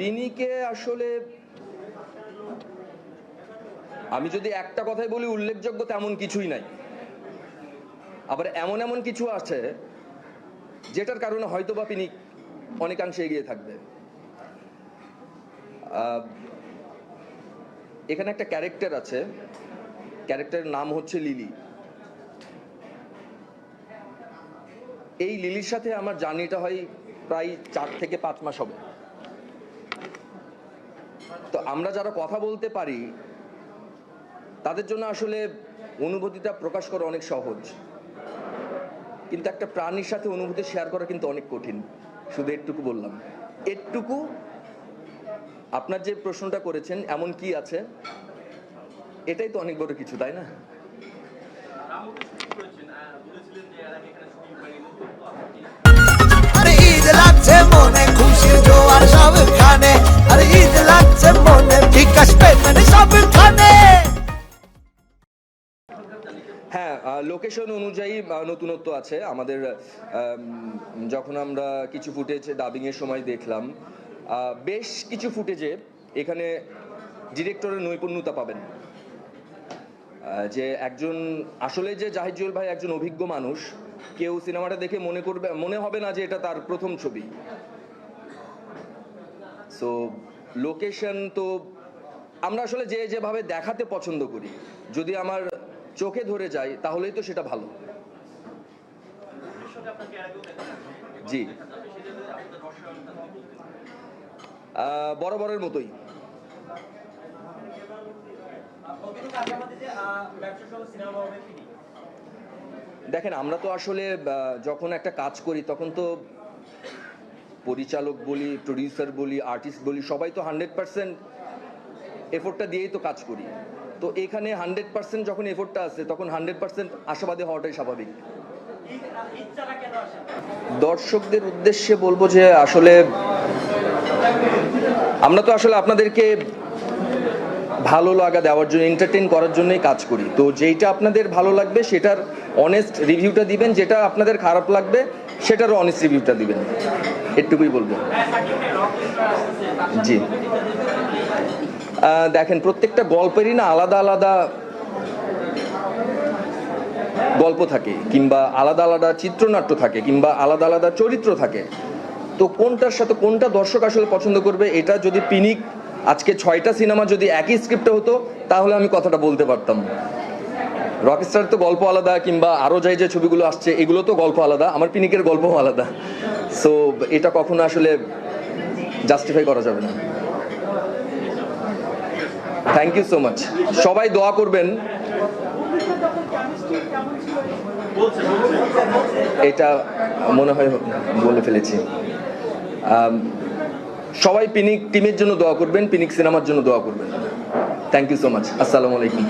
পিনিকে আসলে আমি যদি একটা কথাই বলি, উল্লেখযোগ্য তেমন কিছুই নাই। আবার এমন এমন কিছু আছে যেটার কারণে হয়তো বা পিনিক অনেকাংশে এগিয়ে থাকবে। এখানে একটা ক্যারেক্টার আছে, ক্যারেক্টারের নাম হচ্ছে লিলি। এই লিলির সাথে আমার জার্নিটা হয় প্রায় 4 থেকে 5 মাস হবে। তো আমরা যারা কথা বলতে পারি তাদের জন্য আসলে অনুভূতিটা প্রকাশ করা অনেক সহজ, কিন্তু একটা প্রাণীর সাথে অনুভূতি শেয়ার করা কিন্তু অনেক কঠিন। শুধু এটুকু বললাম। এটুকু আপনার যে প্রশ্নটা করেছেন, এমন কি আছে, এটাই তো অনেক বড় কিছু, তাই না? আরে ঈদ লাগছে মনে, খুশির জোয়ার সবখানে। আরে ঈদ লাগছে মনে, বিকাশ পেমেন্ট সবখানে। হ্যাঁ, লোকেশন অনুযায়ী নতুনত্ব আছে আমাদের। যখন আমরা কিছু ফুটেজ ডাবিংয়ের সময় দেখলাম, বেশ কিছু ফুটেজে এখানে ডিরেক্টরের নৈপুণ্যতা পাবেন। যে একজন আসলে যে জাহিদ জুয়েল ভাই একজন অভিজ্ঞ মানুষ, কেউ সিনেমাটা দেখে মনে হবে না যে এটা তার প্রথম ছবি। সো লোকেশন তো আমরা আসলে যেভাবে দেখাতে পছন্দ করি, যদি আমার চোখে ধরে যায় তাহলেই তো সেটা ভালো। জি, বরাবরের মতোই। দেখেন, আমরা তো আসলে যখন একটা কাজ করি তখন তো পরিচালক বলি, প্রডিউসার বলি, আর্টিস্ট বলি, সবাই তো 100% এফোর্টটা দিয়েই তো কাজ করি। তো এখানে 100% যখন এফোর্টটা আছে তখন 100% আশাবাদী হওয়াটাই স্বাভাবিক। দর্শকদের উদ্দেশ্যে বলবো যে আসলে আমরা তো আসলে আপনাদেরকে ভালো লাগা দেওয়ার জন্য, এন্টারটেইন করার জন্যই কাজ করি। তো যেইটা আপনাদের ভালো লাগবে সেটার অনেস্ট রিভিউটা দিবেন, যেটা আপনাদের খারাপ লাগবে সেটারও অনেস্ট রিভিউটা দিবেন, এটুকুই বলবো। জি, দেখেন, প্রত্যেকটা গল্পেরই না আলাদা আলাদা গল্প থাকে, কিংবা আলাদা আলাদা চিত্রনাট্য থাকে, কিংবা আলাদা আলাদা চরিত্র থাকে। তো কোনটার সাথে কোনটা দর্শক আসলে পছন্দ করবে, এটা যদি পিনিক আজকে 6টা সিনেমা যদি একই স্ক্রিপ্টে হতো তাহলে আমি কথাটা বলতে পারতাম। রকস্টার তো গল্প আলাদা, কিংবা আরো যে ছবিগুলো আসছে এগুলো তো গল্প আলাদা, আমার পিনিকের গল্পও আলাদা। সো এটা কখনো আসলে জাস্টিফাই করা যাবে না। Thank you so much. সবাই দোয়া করবেন। এটা মনে হয় বলে ফেলেছি। সবাই পিনিক টিমের জন্য দোয়া করবেন, পিনিক সিনেমার জন্য দোয়া করবেন। Thank you so much. আসসালামু আলাইকুম।